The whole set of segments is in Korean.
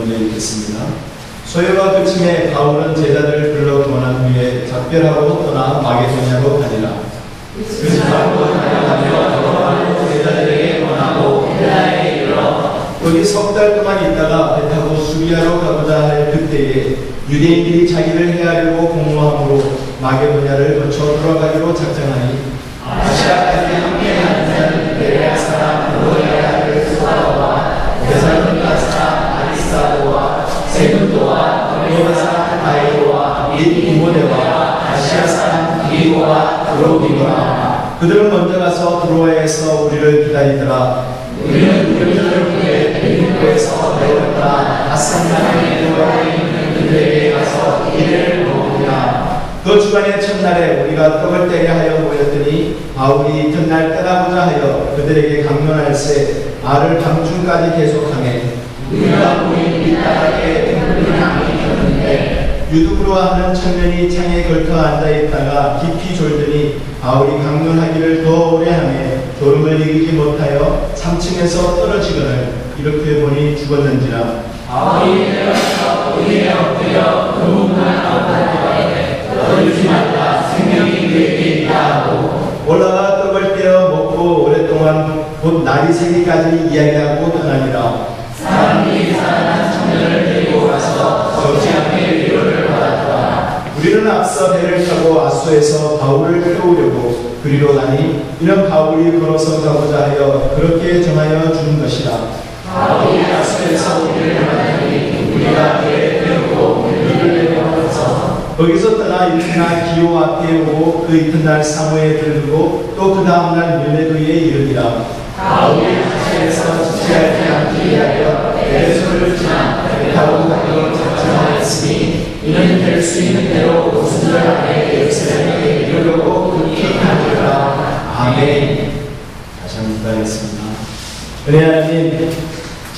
먼저 읽겠습니다. 소요가 그침에 바울은 제자들을 불러 보낸 후에 작별하고 떠나 마게도냐로 가니라. 그 사람도 다녀가며 여러 제자들에게 권하고 헬라에 이르러 거기 석 달 동안 있다가 배 타고 수리아로 가고자 할 그때에 유대인들이 자기를 해하려고 공모함으로 마게도냐를 거쳐 돌아가기로 작정하니 아시아까지 함께하는 자는 베레아 사람 로에아를 소아와 데살로니가 사람 아리스타고와 세군도와 도메가 사람 가이로와 및 디모데와 아시아 사람 디고와 드로비고라. 그들은 먼저 가서 드로아에서 우리를 기다리더라. 우리는 그들을 위해 빌립보에서 내려갔다 아산강의 드로아에 있는 그들에게 가서 이를 먹으라. 그 주간의 첫날에 우리가 떡을 떼게 하여 모였더니 바울이 이튿날 떠나고자 하여 그들에게 강론할세 말을 밤중까지 계속하매 우리가 모인 뒷다락에 탱불을 향이 켰는데 유두부로 하는 청년이 창에 걸터 앉아있다가 깊이 졸더니 바울이 강론하기를 더 오래 하매 졸음을 이기지 못하여 3층에서 떨어지거늘 이렇게 보니 죽었는지라. 바울이 내려가서 우리의 엎드려 그 문을 앞에 떨어지지 말라 생명이 그에게 있다 하고 올라가 떡을 떼어 먹고 오랫동안 곧 날이 새기까지 이야기하고 떠나니라. 사람이 살아난 청년을 데리고 가서 적지 않게 위로를 받았더라. 우리는 앞서 배를 타고 아소에서 바울을 태우려고 그리로 가니 이는 바울이 걸어서 가고자 하여 그렇게 정하여 준 것이라. 바울이 아소에서 우리를 만나니 우리가 배에 태우고 우리를 내려와서 거기서 떠나 이튿날 기호 앞에 오고 그 이튿날 사무에 들르고 또 그 다음날 밀레도에 이르니라. 바울이 아소에서 지체할 때 앉기 위하여 에베소를 지나 배 타고 가기로 작정하였으니 이는 될 수 있는 대로 오순절 안에 예루살렘에 이르려고 그렇게 하리라. 아멘. 다시 한번 기도하겠습니다. 은혜 하나님,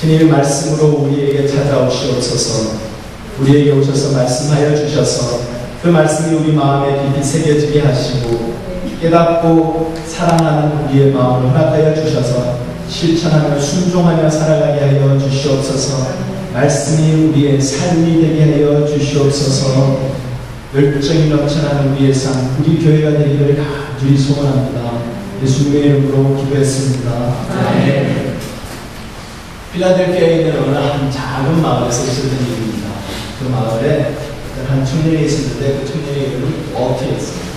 주님의 말씀으로 우리에게 찾아오시옵소서. 우리에게 오셔서 말씀하여 주셔서 그 말씀이 우리 마음에 깊이 새겨지게 하시고 깨닫고 사랑하는 우리의 마음을 허락하여 주셔서 실천하며 순종하며 살아가게 하여 주시옵소서. 말씀이 우리의 삶이 되게 하여 주시옵소서. 열정이 넘쳐나는 우리의 삶, 우리 교회가 되기를 간절히 소원합니다. 예수님의 이름으로 기도했습니다. 아멘. 필라델피아에 있는 어느 한 작은 마을에서 있었던 일입니다. 그 마을에 한 청년이 있었는데 그 청년의 이름은 워트였습니다.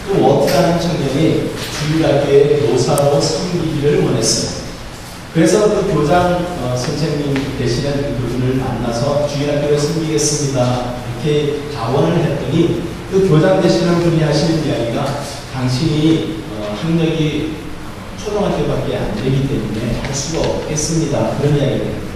그 워트라는 청년이 주일학교의 교사로 섬기기를 원했어요. 그래서 그 교장 선생님 되시는 그분을 만나서 주일학교를 섬기겠습니다 이렇게 자원을 했더니 그 교장 되시는 분이 하시는 이야기가 당신이 학력이 초등학교밖에 안 되기 때문에 할 수가 없겠습니다 그런 이야기를 했어요.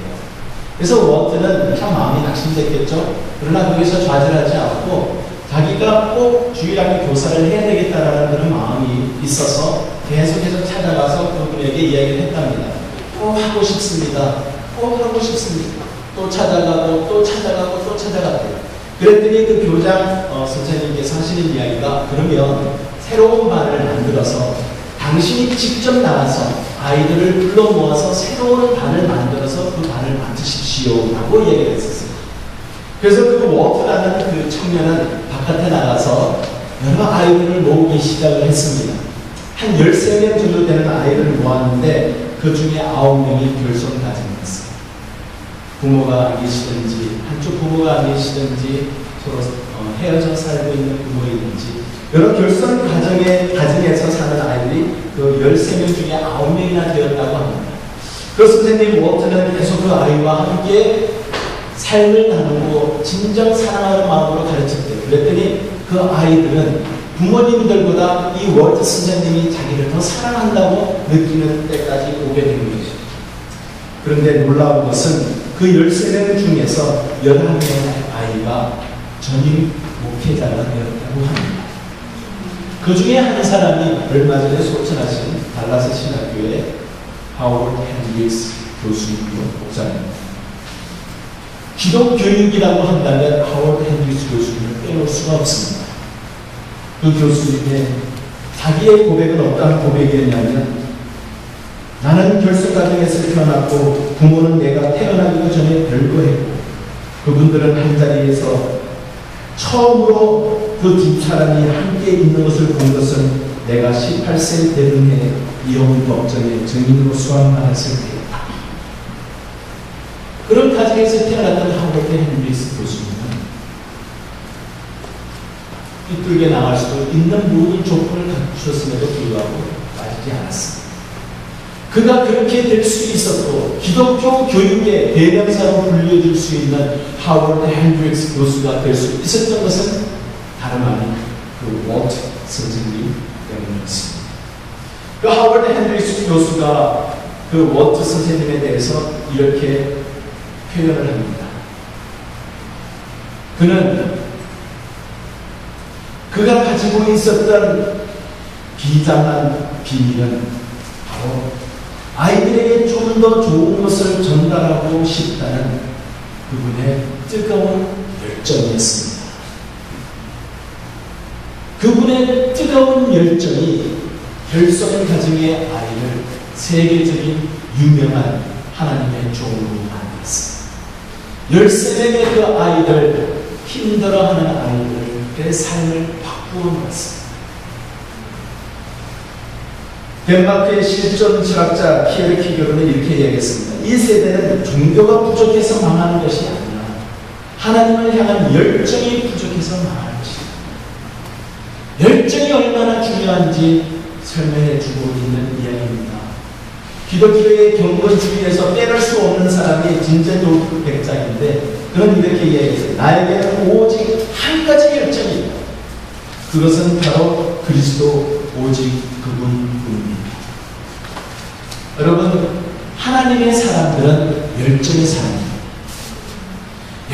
그래서 워트는 참 마음이 낙심됐겠죠. 그러나 거기서 좌절하지 않고 자기가 꼭 주일학교 교사를 해야 되겠다라는 그런 마음이 있어서 계속해서 찾아가서 그분에게 이야기를 했답니다. 꼭 하고 싶습니다. 꼭 하고 싶습니다. 또 찾아가고 또 찾아가고 또 찾아갔대요. 그랬더니 그 교장 선생님께서 하시는 이야기가 그러면 새로운 반을 만들어서 당신이 직접 나가서 아이들을 불러 모아서 새로운 반을 만들어서 그 반을 만드십시오 라고 이야기를 했었어요. 그래서 그 워트라는 그 청년은 바깥에 나가서 여러 아이들을 모으기 시작을 했습니다. 한 13명 정도 되는 아이들을 모았는데 그 중에 9명이 결손가정이었어요. 부모가 안 계시든지 한쪽 부모가 안 계시든지 서로 헤어져 살고 있는 부모이든지 여러 결손 가정에서 사는 아이들이 그 13명 중에 9명이나 되었다고 합니다. 그 선생님 워트는 계속 그 아이와 함께 삶을 나누고 진정 사랑하는 마음으로 가르쳤대요. 그랬더니 그 아이들은 부모님들보다 이 워트 선생님이 자기를 더 사랑한다고 느끼는 때까지 오게 된 것이죠. 그런데 놀라운 것은 그 13명 중에서 11명의 아이가 전임 목회자가 되었다고 합니다. 그 중에 한 사람이 얼마 전에 소천하신 달라스 신학교의 하워드 핸드릭스 교수이고 목사입니다. 기독교육이라고 한다면 하워드 핸드릭스 교수님을 빼놓을 수가 없습니다. 그 교수님의 자기의 고백은 어떤 고백이었냐면 나는 결손가정에서 태어났고 부모는 내가 태어나기도 전에 별거했고 그분들은 한 자리에서 처음으로 그 두 사람이 함께 있는 것을 본 것은 내가 18세 되는 해 이혼 법정의 증인으로 수감받았을 때였다. 그런 가정에서 태어났던 하버드 헨리스 교수님은 삐뚤게 나갈 수도 있는 모든 조건을 갖추었음에도 불구하고 빠지지 않았습니다. 그가 그렇게 될 수 있었고 기독교 교육의 대명사로 불려질 수 있는 하버드 헨리스 교수가 될 수 있었던 것은 다름 아닌 그 워트 선생님 때문이었습니다. 그 하버드 헨리스 교수가 그 워트 선생님에 대해서 이렇게 표현을 합니다. 그는 그가 가지고 있었던 비장한 비밀은 바로 아이들에게 좀 더 좋은 것을 전달하고 싶다는 그분의 뜨거운 열정이었습니다. 그분의 뜨거운 열정이 결손 가정의 아이를 세계적인 유명한 하나님의 종으로 만들었습니다. 13명의 그 아이들, 힘들어하는 아이들의 삶을 바꾸어 놓았습니다. 덴마크의 실존 철학자 피에르 키교르는 이렇게 이야기했습니다. 이 세대는 종교가 부족해서 망하는 것이 아니라 하나님을 향한 열정이 부족해서 망하는 것입니다. 열정이 얼마나 중요한지 설명해 주고 있는 이야기입니다. 기독교의 경건주의에서 빼놓을 수 없는 사람이 진제도크 백작인데 그는 이렇게 이야기했어요. 나에게는 오직 한 가지 열정이 있다. 그것은 바로 그리스도 오직 그분뿐입니다. 여러분, 하나님의 사람들은 열정의 사람입니다.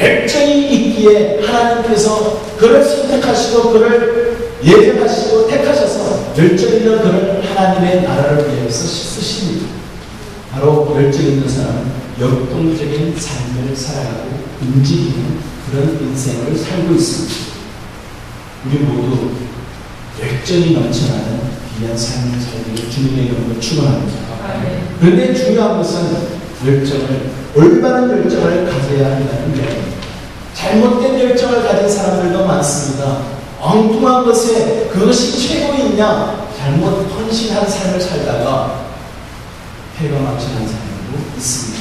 열정이 있기에 하나님께서 그를 선택하시고 그를 예정하시고 택하셔서 열정 있는 그를 하나님의 나라를 위해서 쓰십니다. 바로 열정 있는 사람은 역동적인 삶을 살아가고 움직이는 그런 인생을 살고 있습니다. 우리 모두 열정이 넘쳐나는 귀한 삶을 살기를 주님의 이름으로 축원합니다. 그런데 중요한 것은 올바른 열정을 가져야 한다는 이야기입니다. 잘못된 열정을 가진 사람들도 많습니다. 엉뚱한 것에 그것이 최고이냐 잘못 헌신한 삶을 살다가 패거망신한 사람도 있습니다.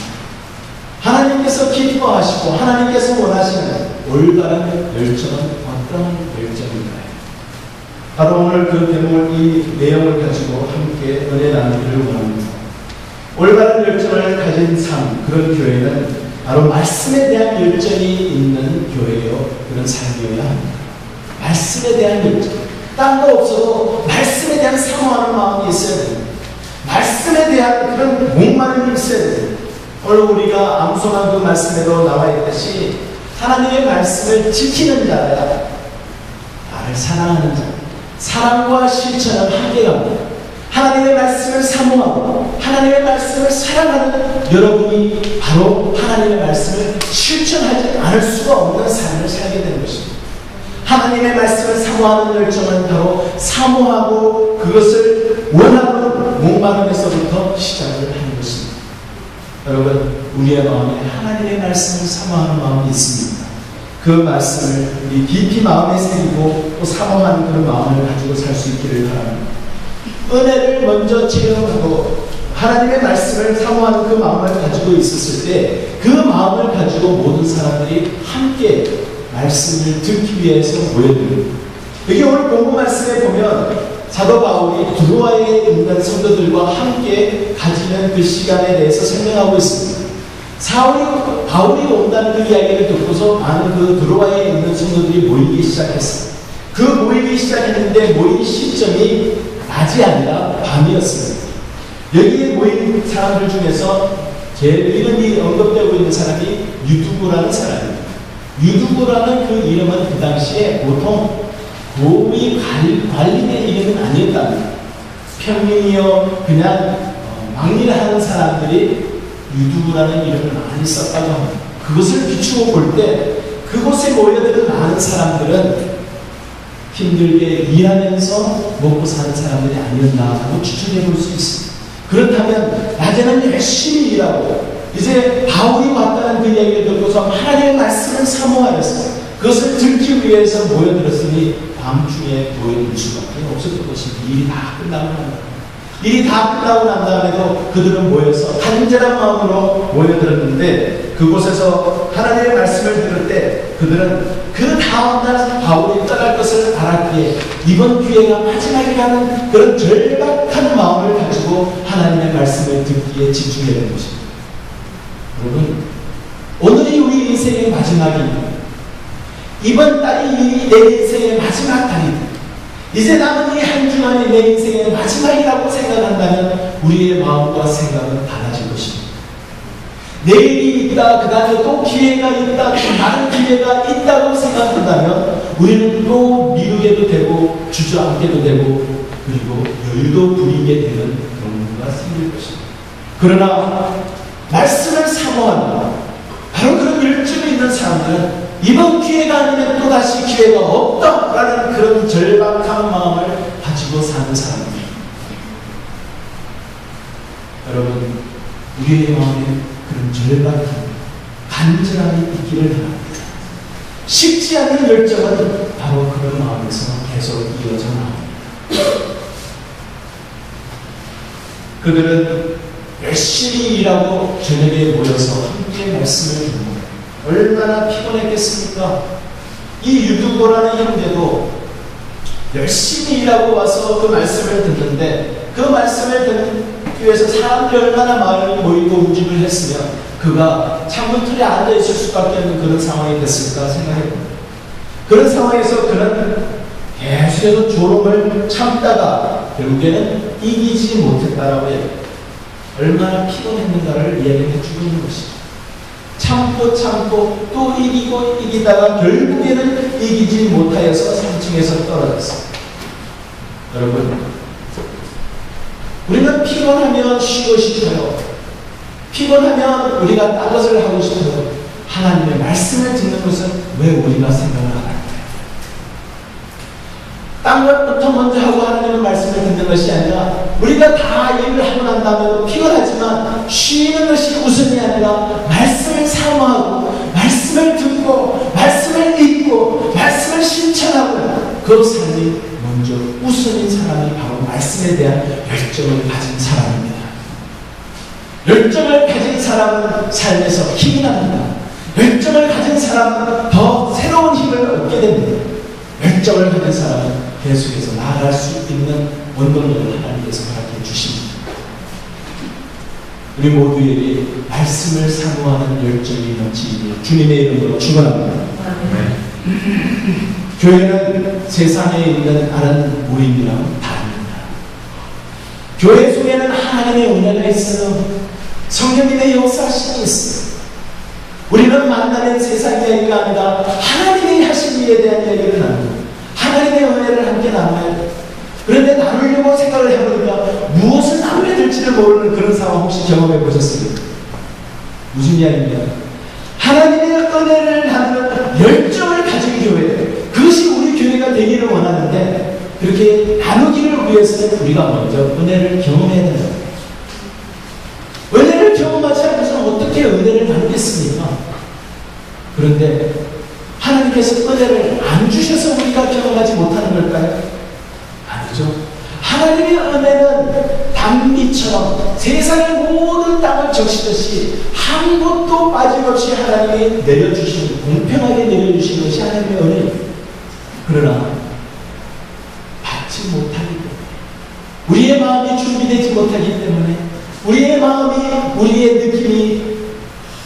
하나님께서 기뻐하시고 하나님께서 원하시는 올바른 열정은 어떤 열정인가요? 바로 오늘 그 제목을 이 내용을 가지고 함께 은혜 나누기를 원합니다. 올바른 열정을 가진 삶, 그런 교회는 바로 말씀에 대한 열정이 있는 교회요, 그런 삶이어야 합니다. 말씀에 대한 열정, 딴 거 없어도 말씀에 대한 사모하는 마음이 있어야 됩니다. 말씀에 대한 그런 목마름이 있어야 됩니다. 오늘 우리가 암송한 그 말씀에도 나와 있듯이 하나님의 말씀을 지키는 자야 나를 사랑하는 자, 사랑과 실천은 함께 갑니다. 하나님의 말씀을 사모하고 하나님의 말씀을 사랑하는 여러분이 바로 하나님의 말씀을 실천하지 않을 수가 없는 삶을 살게 되는 것입니다. 하나님의 말씀을 사모하는 열정은 바로 사모하고 그것을 원하는 목마름에서부터 시작을 하는 것입니다. 여러분, 우리의 마음에 하나님의 말씀을 사모하는 마음이 있습니다. 그 말씀을 우리 깊이 마음에 새기고 또 사모하는 그런 마음을 가지고 살 수 있기를 바랍니다. 은혜를 먼저 체험하고 하나님의 말씀을 사모하는 그 마음을 가지고 있었을 때 그 마음을 가지고 모든 사람들이 함께 말씀을 듣기 위해서 모여듭니다. 여기 오늘 본문 말씀에 보면 사도 바울이 드로아에 있는 성도들과 함께 가지는 그 시간에 대해서 설명하고 있습니다. 바울이 온다는 그 이야기를 듣고서 많은 그 드로아에 있는 성도들이 모이기 시작했습니다. 그 모이기 시작했는데 모인 시점이 낮이 아니라 밤이었습니다. 여기에 모인 사람들 중에서 제일 이름이 언급되고 있는 사람이 유두구라는 사람입니다. 유두구라는 그 이름은 그 당시에 보통 고위 관리의 이름은 아니었답니다. 평민이요 그냥 막일하는 사람들이 유두구라는 이름을 많이 썼다고 합니다. 그것을 비추어 볼 때 그곳에 모여드는 많은 사람들은 힘들게 일하면서 먹고 사는 사람들이 아니었나 하고 추측해 볼 수 있습니다. 그렇다면 낮에는 열심히 일하고 이제 바울이 왔다는 그 이야기를 듣고서 하나님의 말씀을 사모하였어요. 그것을 듣기 위해서 모여들었으니 밤중에 모여들 수밖에 없었던 것이 일이 다 끝나고 난 다음에, 일이 다 끝나고 난 다음에도 그들은 모여서 간절한 마음으로 모여들었는데, 그곳에서 하나님의 말씀을 들을 때 그들은 그 다음날 바울이 떠날 것을 알았기에 이번 기회가 마지막이라는 그런 절박한 마음을 가지고 하나님의 말씀을 듣기에 집중해야 되는 것입니다. 여러분, 오늘이 우리 인생의 마지막입니다. 이번 달이 내 인생의 마지막 달이다. 이제 남은 이 한 주간이 내 인생의 마지막이라고 생각한다면 우리의 마음과 생각은 달라질 것입니다. 내일이 있다, 그 다음에 또 기회가 있다, 또 다른 기회가 있다고 생각한다면 우리는 또 미루게도 되고 주저앉게도 되고 그리고 여유도 부리게 되는 경우가 생길 것입니다. 그러나 말씀을 사모하는 바로 그런 열정이 있는 사람들은 이번 기회가 아니면 또다시 기회가 없다라는 그런 절박한 마음을 가지고 사는 사람입니다. 여러분, 우리의 마음에 그런 절박한 간절함이 있기를 바랍니다. 식지 않는 열정은 바로 그런 마음에서 계속 이어져 나옵니다. 그들은 열심히 일하고 저녁에 모여서 함께 말씀을 듣는 얼마나 피곤했겠습니까? 이 유두고라는 형제도 열심히 일하고 와서 그 말씀을 듣는데, 그 말씀을 듣기 위해서 사람들이 얼마나 마을이 모이고 움직임을 했으면 그가 창문틀에 앉아있을 수밖에 없는 그런 상황이 됐을까 생각해봅니다. 그런 상황에서 그는 계속해서 조롱을 참다가 결국에는 이기지 못했다라고 해요. 얼마나 피곤했는가를 이야기해 주고 있는 것이죠. 참고 또 이기고 이기다가 결국에는 이기지 못하여서 3층에서 떨어졌습니다. 여러분, 우리는 피곤하면 쉬고 싶어요. 피곤하면 우리가 딴 것을 하고 싶어요. 하나님의 말씀을 듣는 것은 왜 우리가 생각을 안 할까요? 딴 것부터 먼저 하고 하나님의 말씀을 듣는 것이 아니라 우리가 다 일을 하고 난 다음에도 피곤하지만 쉬는 것이 우선이 아니라 말씀을 사모하고 말씀을 듣고 말씀을 읽고 말씀을 실천하고 그 삶이 먼저 우선인 사람이 바로 말씀에 대한 열정을 가진 사람입니다. 열정을 가진 사람은 삶에서 힘이 납니다. 열정을 가진 사람은 더 새로운 힘을 얻게 됩니다. 열정을 가진 사람은 계속해서 나아갈 수 있는 원동력을 하나님께서 허락해 주십니다. 우리 모두에게 말씀을 사모하는 열정이 넘치기를 주님의 이름으로 축원합니다. 교회는 세상에 있는 다른 모임이랑 다릅니다. 교회 속에는 하나님의 은혜가 있어요. 성령님의 역사하심이 있어요. 우리는 만나는 세상 이야기가 아니라 하나님이 하신 일에 대한 이야기를 나누고 하나님의 은혜를 함께 나눠야 돼요. 그런데 나누려고 생각을 해보니까 무엇을 나눠야 될지를 모르는 그런 상황 혹시 경험해 보셨습니까? 무슨 이야기입니까? 하나님의 은혜를 나누는 열정을 가진 교회, 그것이 우리 교회가 되기를 원하는데 그렇게 나누기를 위해서는 우리가 먼저 은혜를 경험해야 된다. 은혜를 경험하지 않고서 어떻게 은혜를 나누겠습니까? 그런데 하나님께서 은혜를 안 주셔서 우리가 경험하지 못하는 걸까요? 아니죠. 하나님의 은혜는 단비처럼 세상의 모든 땅을 적시듯이 한 곳도 빠짐없이 하나님이 내려주시는, 공평하게 내려주시는 것이 하나님의 은혜입니다. 그러나 받지 못하기 때문에, 우리의 마음이 준비되지 못하기 때문에, 우리의 마음이, 우리의 느낌이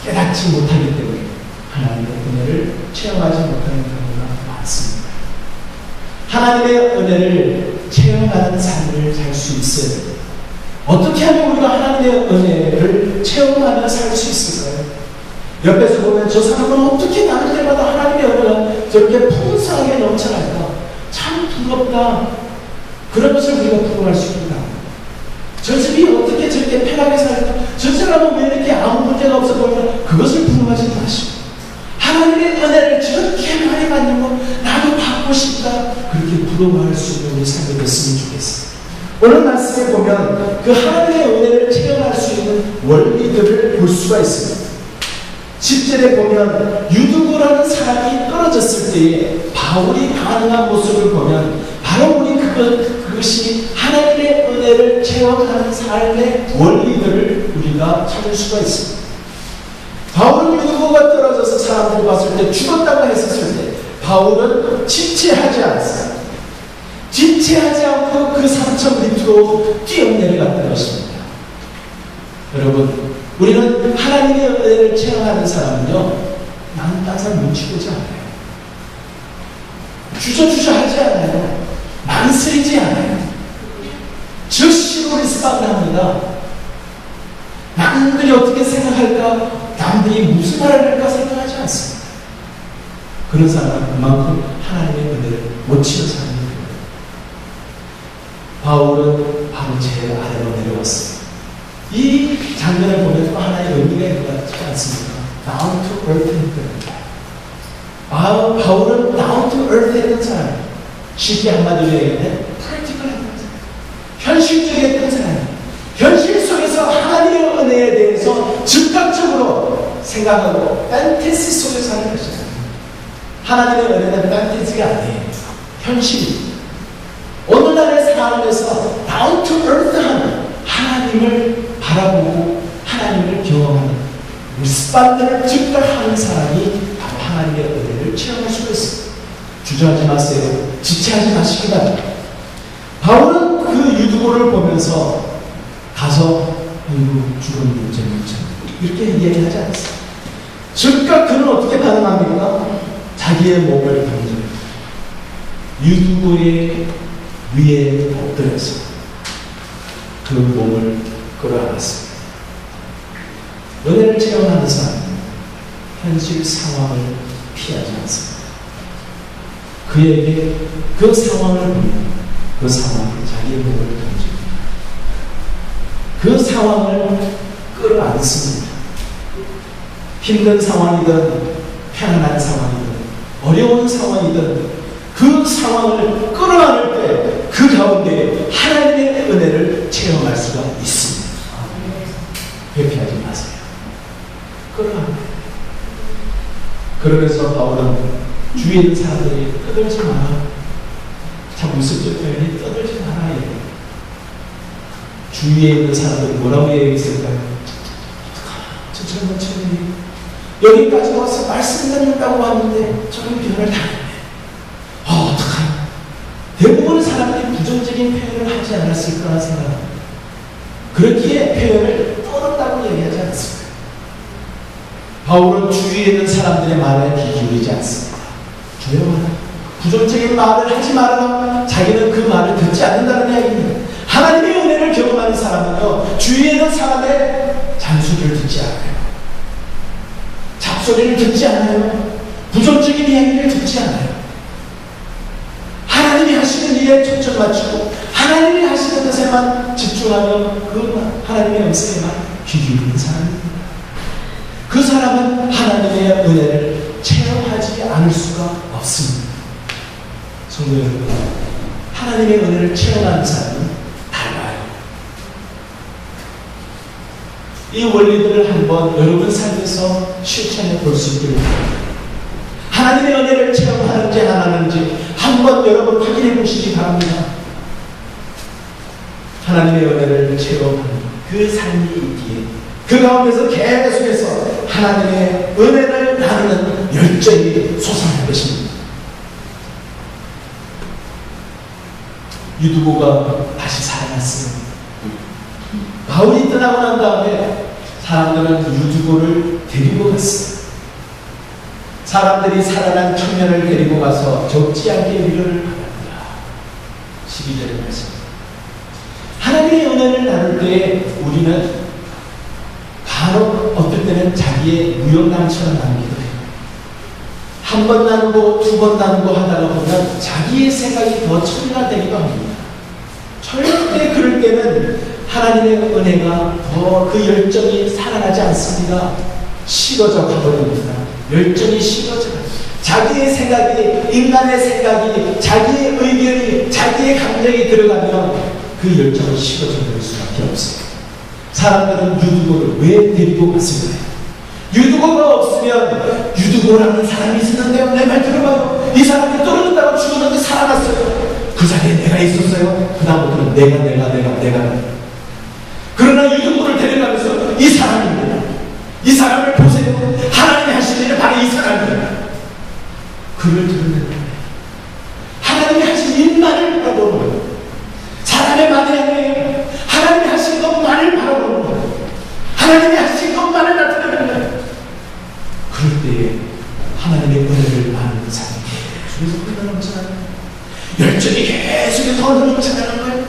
깨닫지 못하기 때문에 하나님의 은혜를 체험하지 못하는 경우가 많습니다. 하나님의 은혜를 체험하는 삶을 살 수 있어야 됩니다. 어떻게 하면 우리가 하나님의 은혜를 체험하며 살 수 있을까요? 옆에서 보면 저 사람은 어떻게 나눌 때마다 하나님의 은혜가 저렇게 풍성하게 넘쳐날까? 참 부럽다. 그런 것을 우리가 부러워할 수 있다. 저 집이 어떻게 저렇게 편하게 살까? 저 사람은 왜 이렇게 아무 문제가 없어 보이나? 그것을 부러워하지 마시고 하나님의 은혜를 저렇게 많이 받는 거 나도 받고 싶다. 그렇게 부러워할 수 있는 우리 삶이 됐으면 좋겠어요. 오늘 말씀에 보면 그 하나님의 은혜를 체험할 수 있는 원리들을 볼 수가 있습니다. 10절에 보면 유두고라는 사람이 떨어졌을 때에 바울이 반응한 모습을 보면 바로 우리 그것이 하나님의 은혜를 체험하는 삶의 원리들을 우리가 찾을 수가 있습니다. 바울은 유두고가 떨어져서 사람들이 봤을 때 죽었다고 했었을 때 바울은 지체하지 않았어요. 지체하지 않고 그 3천 밑으로 뛰어내려갔던 것입니다. 여러분, 우리는 하나님의 은혜를 체험하는 사람은요, 나는 딴 사람 눈치 보지 않아요. 주저주저 하지 않아요. 망설이지 않아요. 즉시로 리스폰을 합니다. 남들이 어떻게 생각할까? 남들이 무슨 말을 할까 생각하지 않습니다. 그런 사람은 그만큼 하나님의 은혜를 못 치는 사람입니다. 바울은 바로 제 아래로 내려왔습니다. 이 장면을 보면 또 하나의 의미가 있는 것 같지 않습니까? Down to earth 했던 바울은 down to earth 했던 사람이에요. 쉽게 한마디로 얘기하면 practical 했던 사람, 현실적이었던 사람이에요. 현실 속에서 하나님의 은혜에 대해서 즉각적으로 생각하고 판타지 속에 사는 것이죠. 하나님의 은혜는 판타지가 아니에요. 현실입니다. 오늘날의 삶에서 down to earth 하는 하나님을 바라보고 하나님을 경험하는 리스폰을 즉각하는 사람이 바로 하나님의 은혜를 체험할 수가 있습니다. 주저하지 마세요. 지체하지 마시기 바랍니다. 바울은 그 유두고를 보면서 가서 죽은 문제 이렇게 이야기하지 않았어요. 즉각 그는 어떻게 반응합니까? 자기의 몸을 던집니다. 유두고의 위에 엎드려서 그 몸을 끌어안았습니다. 은혜를 체험하는 사람은 현실 상황을 피하지 않습니다. 그에게 그 상황을 보면 그 상황에 자기의 몸을 던집니다. 그 상황을 끌어안습니다. 힘든 상황이든 편안한 상황이든 어려운 상황이든 그 상황을 끌어안을 때 그 가운데 하나님의 은혜를 체험할 수가 있습니다. 회피하지 마세요. 끌어안아요. 그러면서 바울은 주위에 있는 사람들이 떠들지 마라. 참 무섭죠. 표현이 떠들지 마라. 주위에 있는 사람들이 뭐라고 얘기했을까요? 저 젊은 청년이 여기까지 와서 말씀 듣는다고 왔는데 저런 변을 당했네. 어떡하나. 대부분의 사람들이 부정적인 표현을 하지 않았을까 생각합니다. 그렇기에 표현을 떠든다고 얘기하지 않습니다. 바울은 주위에 있는 사람들의 말에 귀 기울이지 않습니다. 조용하라. 부정적인 말을 하지 말아라. 자기는 그 말을 듣지 않는다는 이야기입니다. 하나님의 은혜를 경험하는 사람은요, 주위에 있는 사람의 잔소리를 듣지 않아요. 잡소리를 듣지 않아요. 부정적인 이야기를 듣지 않아요. 하나님이 하시는 일에 초점 맞추고 하나님이 하시는 것에만 집중하며 그 하나님의 음성에만 귀 기울이는 사람입니다. 그 사람은 하나님의 은혜를 체험하지 않을 수가 없습니다. 성도 여러분, 하나님의 은혜를 체험하는 사람은 달라요. 이 원리들을 한번 여러분 삶에서 실천해 볼 수 있기를 바랍니다. 하나님의 은혜를 체험하는지 안 하는지 한번 여러분 확인해 보시기 바랍니다. 하나님의 은혜를 체험하는 그 삶이 있기에 그 가운데서 계속해서 하나님의 은혜를 나누는 열정이 솟아날 것입니다. 유두고가 다시 살아났습니다. 바울이 떠나고 난 다음에 사람들은 유두고를 데리고 갔어요. 사람들이 살아난 청년을 데리고 가서 적지 않게 위로를 받았다. 12절의 말씀. 하나님의 은혜를 나눌 때 우리는 간혹 어떨 때는 자기의 무역남처럼 나누기도 해요. 한 번 나누고 두 번 나누고 하다가 보면 자기의 생각이 더 처리가 되기도 합니다. 절대 그럴 때는 하나님의 은혜가 더 그 열정이 살아나지 않습니다. 식어져 가버립니다. 열정이 식어져요. 자기의 생각이, 인간의 생각이, 자기의 의견이, 자기의 감정이 들어가면 그 열정은 식어져 버릴 수밖에 없어요. 사람들은 유두고를 왜 데리고 갔을까요? 유두고가 없으면 유두고라는 사람이 있었는데요. 내 말 들어봐요. 이 사람이 떨어졌다가 죽었는데 살아났어요. 그 자리에 내가 있었어요. 그 다음부터는 내가. 그러나 유두고를 데려가면서 이 사람입니다. 이 사람을 보세요. 하나님이 하신 일은 바로 이 사람입니다. 그를 들으면 하나님이 하신 일만을 바라보는 거예요. 사람의 말이 아니에요. 하나님이 하신 것만을 바라보는 거예요. 하나님이 하신 것만을 나타내는 거예요. 그럴 때에 하나님의 은혜를 나누는 삶이 계속해서 흘러넘쳐나는 거예요. 열정이 계속해서 흘러넘쳐나는 거예요.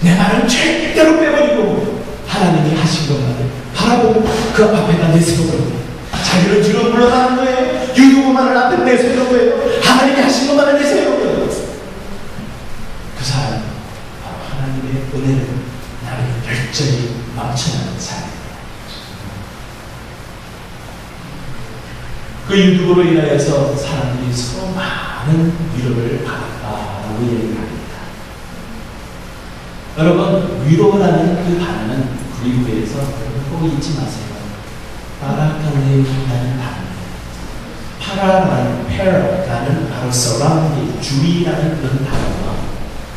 내 말은 절대로 빼버리고 하나님이 하신 것만을 바라보고 그 앞에다 내세우는 거예요. 자기를 뒤로 물러나는 거예요. 유두고만을 앞에 내세우는 거예요. 하나님이 하신 것만을 내세우는 거예요. 그 사람은 바로 하나님의 은혜를 나를 열정이 넘쳐나는 사람입니다. 그 유두고로 인하여서 사람들이 서로 많은 위로를 받았다라고 얘기를 합니다. 여러분, 위로라는 그 단어는 그리스에서 꼭 잊지 마세요. 파라칼레오라는 단어입니다. 파라라는 페라라는 바로 서라운딩, 주위라는 그런 단어와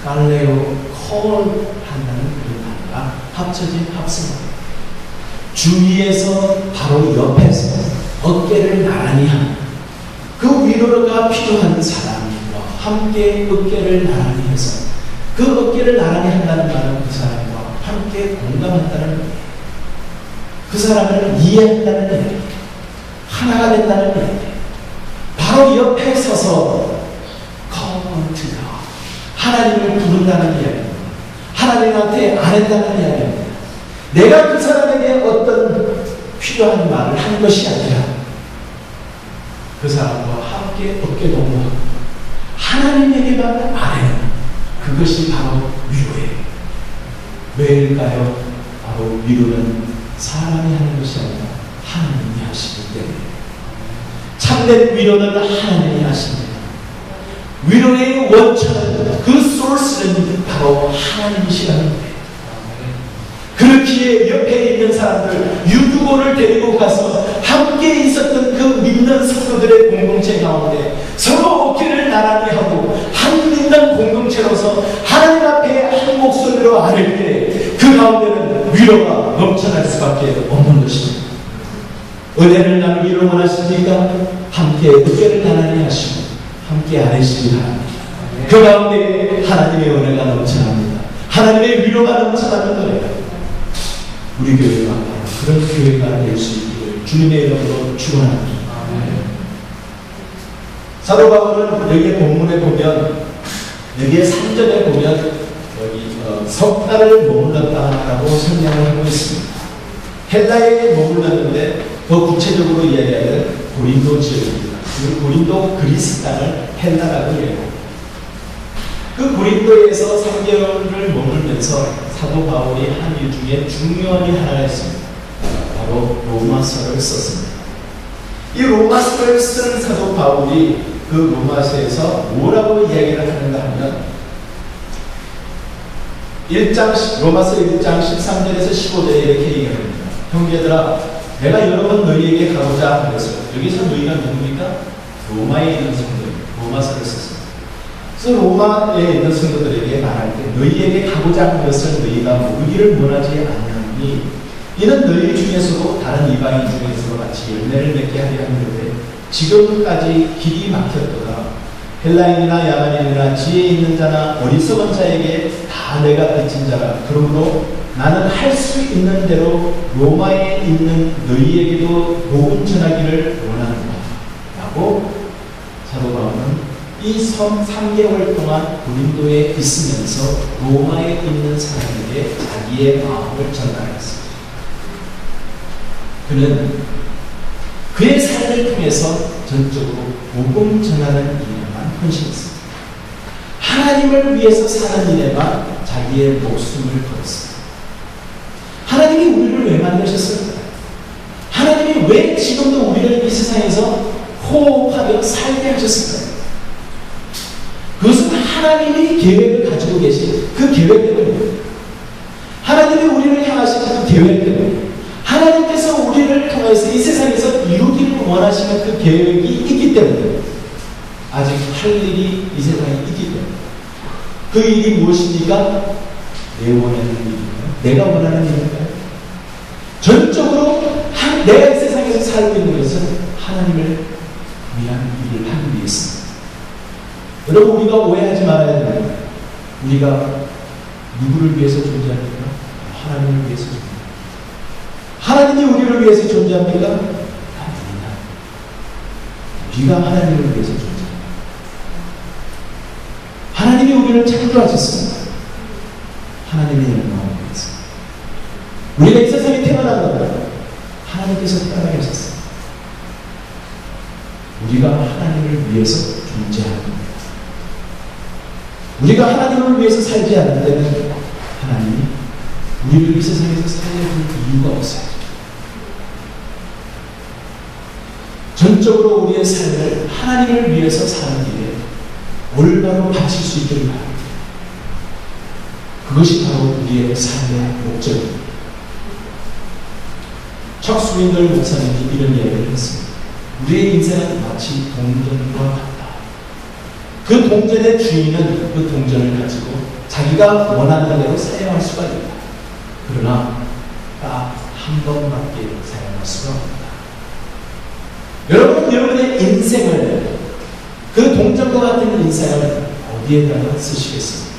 칼레오, 콜한다는 그런 단어가 합쳐진 합성어입니다. 주위에서 바로 옆에서 어깨를 나란히 하는 그 위로가 필요한 사람과 함께 어깨를 나란히 해서 그 어깨를 나란히 한다는 말은 그 사람과 함께 공감한다는 얘기예요. 그 사람을 이해한다는 얘기예요. 하나가 된다는 얘기예요. 바로 옆에 서서 커먼트가 하나님을 부른다는 이야기입니다. 하나님한테 아낸다는 이야기입니다. 내가 그 사람에게 어떤 필요한 말을 한 것이 아니라 그 사람과 함께 어깨 동무하고 하나님에게만 아뢰는 그것이 바로 위로예요. 왜일까요? 바로 위로는 사람이 하는 것이 아니라 하나님이 하시기 때문에. 참된 위로는 하나님이 하십니다. 위로의 원천은 그 소스는 바로 하나님이시라는 거예요. 그렇기에 옆에 있는 사람들 유두고를 데리고 가서 함께 있었던 그 믿는 성도들의 공동체 가운데 서로 어깨를 나란히 하고 한 믿는 공동체로서 하나님 앞에 한 목소리로 아뢰 때 그 가운데는 위로가 넘쳐날 수밖에 없는 것입니다. 은혜를 나누기를 원하십니까? 함께 어깨를 나란히 하시고 함께 아뢰시기 바랍니다. 그 가운데 하나님의 은혜가 넘쳐납니다. 하나님의 위로가 넘쳐나는 거예요. 우리 교회가 그런 교회가 될 수 있기를 주님의 이름으로 축원합니다. 사도 바울은 여기에 본문에 보면 여기에 3절에 보면 여기 석 달을 머물렀다라고 설명을 하고 있습니다. 헬라에 머물렀는데 더 구체적으로 이야기하면 고린도 지역입니다. 그 고린도 그리스 땅을 헬라라고 얘기합니다. 그 고린도에서 3개월을 머물면서 사도 바울이 한 일 중에 중요한 일 하나가 있습니다. 바로 로마서를 썼습니다. 이 로마서를 쓴 사도 바울이 그 로마서에서 뭐라고 이야기를 하는가 하면 로마서 1장 13절에서 15절에 이렇게 얘기합니다. 형제들아, 내가 여러 번 너희에게 가고자 하였어요. 여기서 너희가 누굽니까? 로마에 있는 성도입니다. 로마서를 썼습니다. 그래서 로마에 있는 성도들에게 말할 때 너희에게 가고자 하는 것을 너희가 모으기를 원하지 않냐니 이는 너희 중에서도 다른 이방인 중에서도 같이 열매를 맺게 하려 하는데 지금까지 길이 막혔도다. 헬라인이나 야만인이나 지혜 있는 자나 어리석은 자에게 다 내가 빚진 자라. 그러므로 나는 할 수 있는 대로 로마에 있는 너희에게도 복음 전하기를 원하노라 라고 사도 바울은 이 3개월 동안 고린도에 있으면서 로마에 있는 사람에게 자기의 마음을 전달했습니다. 그는 그의 삶을 통해서 전적으로 복음 전하는 일에만 헌신했습니다. 하나님을 위해서 사는 일에만 자기의 목숨을 걸었습니다. 하나님이 우리를 왜 만드셨을까요? 하나님이 왜 지금도 우리를 이 세상에서 호흡하며 살게 하셨을까요? 그것은 하나님이 계획을 가지고 계신 그 계획 때문입니다. 하나님이 우리를 향하신 그 계획 때문에 하나님께서 우리를 통해서 이 세상에서 이루기를 원하시는 그 계획이 있기 때문에 아직 할 일이 이 세상에 있기 때문에 그 일이 무엇입니까? 내 원하는 일인가요? 내가 원하는 일인가요? 전적으로 내가 이 세상에서 살고 있는 것은 하나님을 위한 일을 하기 위해서입니다. 여러분, 우리가 오해하지 말아야 됩니다. 우리가 누구를 위해서 존재합니까? 하나님을 위해서 존재합니다. 하나님이 우리를 위해서 존재합니까? 아닙니다. 우리가 하나님을 위해서 존재합니다. 하나님이 우리를 창조하셨습니다. 하나님의 영광을 위해서. 우리가 이 세상에 태어난 것은 하나님께서 태어나게 하셨습니다. 우리가 하나님을 위해서 존재하는 겁니다. 우리가 하나님을 위해서 살지 않을 때는 하나님이 우리를 이 세상에서 살려줄 이유가 없어요. 전적으로 우리의 삶을 하나님을 위해서 사는 길에 올바로 바칠 수 있기를 바랍니다. 그것이 바로 우리의 삶의 목적입니다. 척수인들 목사님이 이런 이야기를 했습니다. 우리의 인생은 마치 동전과 같다. 그 동전의 주인은 그 동전을 가지고 자기가 원하는 대로 사용할 수가 있다. 그러나 딱 한 번밖에 사용할 수가 없다. 여러분, 여러분의 인생을, 그 동전과 같은 인생을 어디에다가 쓰시겠습니까?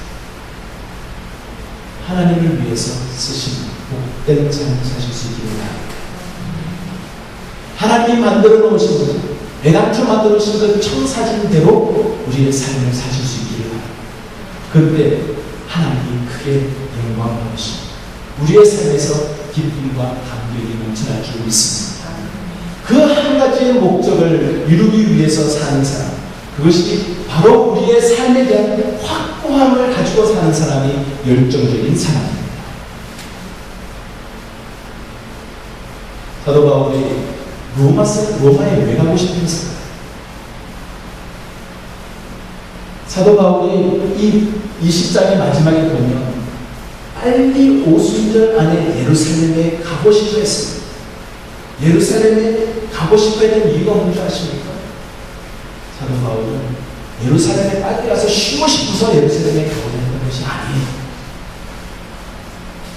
하나님을 위해서 쓰신 복된 삶을 사실 수 있기를 바랍니다. 하나님이 만들어 놓으신 것, 애당초 만들어 놓으신 그 청사진대로 우리의 삶을 사실 수 있기를 바랍니다. 그때 하나님이 크게 영광을 받으십니다. 우리의 삶에서 기쁨과 감격이 넘쳐날 줄 믿습니다. 그 한 가지의 목적을 이루기 위해서 사는 사람, 그것이 바로 우리의 삶에 대한 확고함을 가지고 사는 사람이 열정적인 사람입니다. 사도 바울이 로마에 왜 가고 싶었을까요? 사도 바울이 이 20장의 마지막에 보면 빨리 오순절 안에 예루살렘에 가고 싶어 했습니다. 예루살렘에 가고 싶어 했던 이유가 뭔지 아십니까? 사도 바울은 예루살렘에 빨리 가서 쉬고 싶어서 예루살렘에 가고자 했던 것이 아니에요.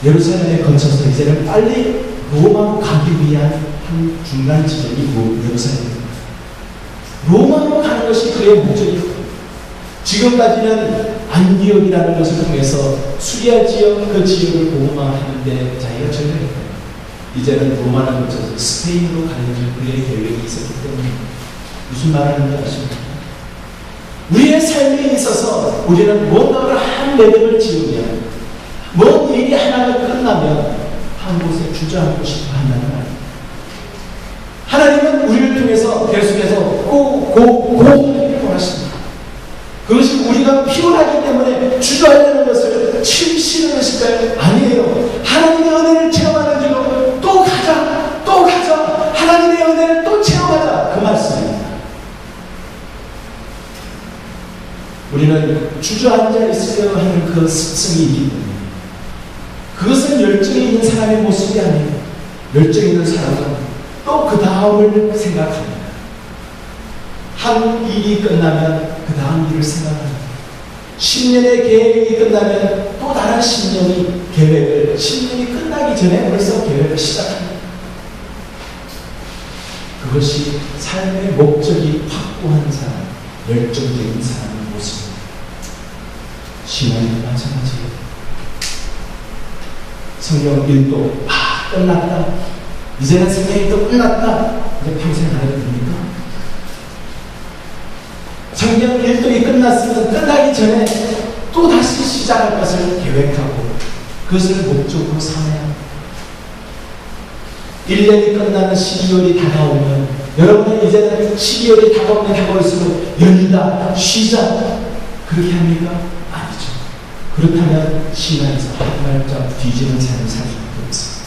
예루살렘에 거쳐서 이제는 빨리 로마로 가기 위한 한 중간 지점이 예루살렘입니다. 로마로 가는 것이 그의 목적이고, 지금까지는 안디옥이라는 것을 통해서 수리아 지역, 그 지역을 복음화 하는데 자기가 전략했어요. 이제는 로마를 거쳐서 스페인으로 가려는 그의 계획이 있었기 때문에 무슨 말을 하는지 아십니까? 우리의 삶에 있어서 우리는 뭔가를 한 레벨을 지으면, 뭔 일이 하나가 끝나면 한 곳에 주저앉고 싶어 한다는 말입니다. 하나님은 우리를 통해서 계속해서 하기를 원하십니다. 그것이 우리가 피곤하기 때문에 주저하려는 것을 싫은 것일까요? 아니에요. 하나님의 은혜를 체험하는 길로 또 가자, 또 가자. 하나님의 은혜를 또 체험하자. 그 말씀입니다. 우리는 주저앉아 있으려 하는 그 습성이 있기 때문에 그것은 열정이 있는 사람의 모습이 아니에요. 열정이 있는 사람은 또 그 다음을 생각합니다. 한 일이 끝나면 그 다음 일을 생각합니다. 10년의 계획이 끝나면 또 다른 10년이 계획을, 10년이 끝나기 전에 벌써 계획을 시작합니다. 그것이 삶의 목적이 확고한 사람, 열정적인 사람의 모습입니다. 신앙이 마찬가지예요. 성경 일도 끝났다. 이제는 성경 일도 끝났다. 이제 평생 가야 됩니까? 성경 일도이 끝났으면 끝나기 전에 또 다시 시작할 것을 계획하고 그것을 목적으로 삼아야 합니다. 1년이 끝나는 12월이 다가오면 여러분은 이제는 12월이 다가올수록 연이다, 쉬자 그렇게 합니까? 아니죠. 그렇다면 신앙에서 한 발짝 뒤지는 삶을 살 수밖에 없습니다.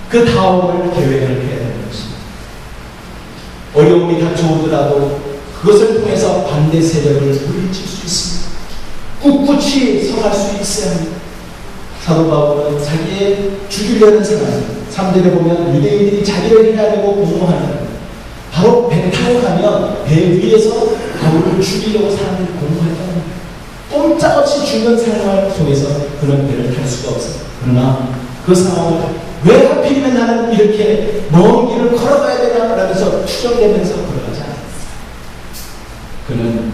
그 다음을 계획을 해야 되는 것입니다. 어려움이 닥쳐오더라도 그것을 통해서 반대 세력을 물리칠 수 있습니다. 꿋꿋이 서갈 수 있어야 합니다. 사도 바울은 자기의 죽이려는 사람, 3절에 보면 유대인들이 자기를 해야 되고 공모하는, 바로 배 타고 가면 배 위에서 바울을 죽이려고 사람들이 공모했다는 거예요. 꼼짝없이 죽는 생활 속에서 그런 배를 탈 수가 없어요. 그러나 그 상황을 왜 하필이면 나는 이렇게 먼 길을 걸어가야 되나 라면서 투정되면서 걸어가지 않았어요. 그는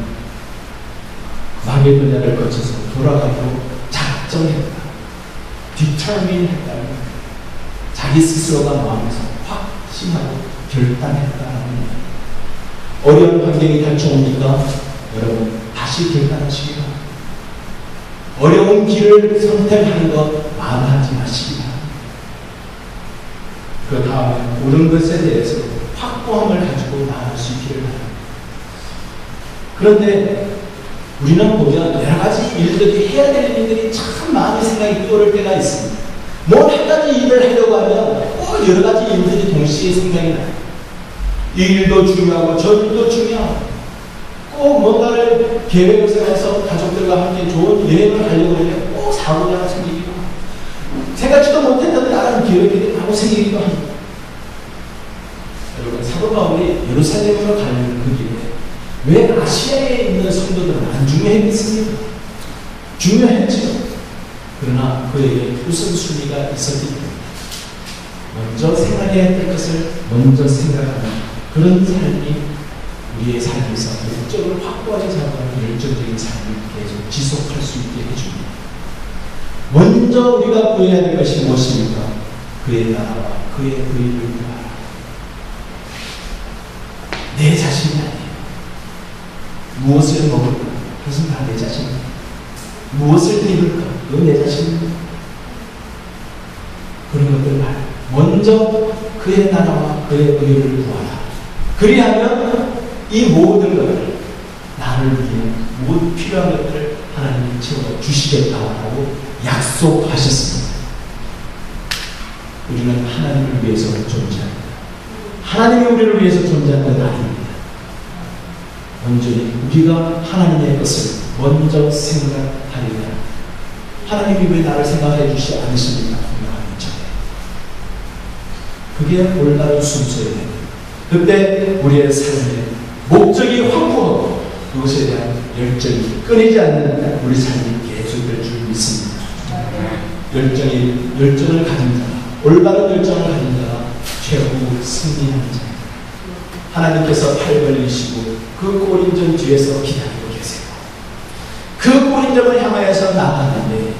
마게도냐를 거쳐서 돌아가기로 작정했다. determine 했다는 거예요. 자기 스스로가 마음에서 확신하고 결단했다는 거예요. 어려운 환경이 닥쳐오니까 여러분 다시 결단하시기 바랍니다. 어려운 길을 선택하는 것 마음하지 마시기 바랍니다. 그 다음에 옳은 것에 대해서 확고함을 가지고 나아갈 수 있기를 바랍니다. 그런데 우리는 보면 여러 가지 일들이 해야 될 일들이 참 많은 생각이 떠오를 때가 있습니다. 뭘 한 가지 일을 하려고 하면 꼭 여러 가지 일들이 동시에 생각이 나요. 이 일도 중요하고 저 일도 중요하고 꼭 뭔가를 계획을 세워서 가족들과 함께 좋은 여행을 가려고 하면 꼭 사고가 생기기도 하고 생각지도 못했던 다른 계획이 하고 생기기도 합니다. 여러분 사도 바울이 예루살렘으로 가는 그 길에 왜 아시아에 있는 성도들은 안 중요했습니까? 중요했죠. 그러나 그에게 우선순위가 있었기 때문에 먼저 생각해야 될 것을 먼저 생각하는 그런 삶이 우리의 삶에서 목적을 확고하게 잡아가는 열정적인 삶을 계속 지속할 수 있게 해줍니다. 먼저 우리가 구해야 될 것이 무엇입니까? 그의 나라와 그의 의를 구하라. 내 자신이 아니에요. 무엇을 먹을까? 그것은 다 내 자신입니다. 무엇을 입을까? 그건 내 자신입니다. 그런 것들 말이에요. 먼저 그의 나라와 그의 의를 구하라. 그리하면 이 모든 것을 나를 위해 모든 필요한 것들을 하나님이 채워 주시겠다고 약속하셨습니다. 우리는 하나님을 위해서 존재합니다. 하나님이 우리를 위해서 존재하는 건 아닙니다. 온전히 우리가 하나님의 것을 먼저 생각하리라. 하나님이 왜 나를 생각해 주시지 않으십니까? 그게 올바른 순서예요. 그때 우리의 삶에 목적이 확고하고 그것에 대한 열정이 끊이지 않는 우리 삶이 계속될 줄 믿습니다. 열정을 가진 자가, 올바른 열정을 가진 자가 최후 승리하는 자입니다. 하나님께서 팔 벌리시고 그 꼬린점 뒤에서 기다리고 계세요. 그 꼬린점을 향하여서 나가는데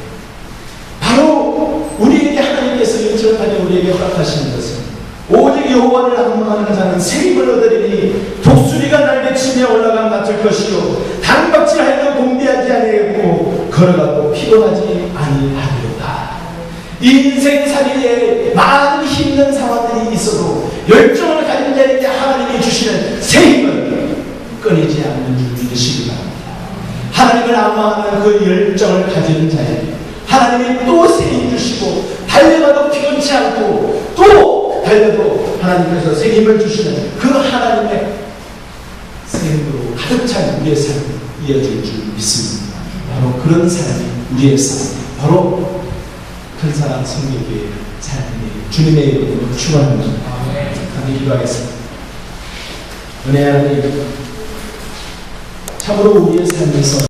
바로 우리에게 하나님께서 열정을 가진 우리에게 허락하시는 것은 오직 여호와를 악망하는 자는 새 힘을 얻으리니 독수리가 날개치며 올라가 맡을 것이요 단박질하여 공비하지 아니하겠고 걸어가고 피곤하지 아니하리로다. 이 인생살이에 많은 힘든 상황들이 있어도 열정을 가진 자에게 하나님이 주시는 새 힘은 끊이지 않는 줄 믿으시기 바랍니다. 하나님을 악망하는 그 열정을 가지는 자에게 하나님이 또 새 힘 주시고 달려가도 피곤치 않고 또 달려도 하나님께서 새 힘을 주시는 그 하나님의 새 힘으로 가득 찬 우리의 삶이 이어질 줄 믿습니다. 바로 그런 삶이 우리의 삶, 바로 큰 사랑 성교교회의 삶이 주님의 이름으로 축원합니다. 함께 기도하겠습니다. 은혜 하나님, 참으로 우리의 삶에서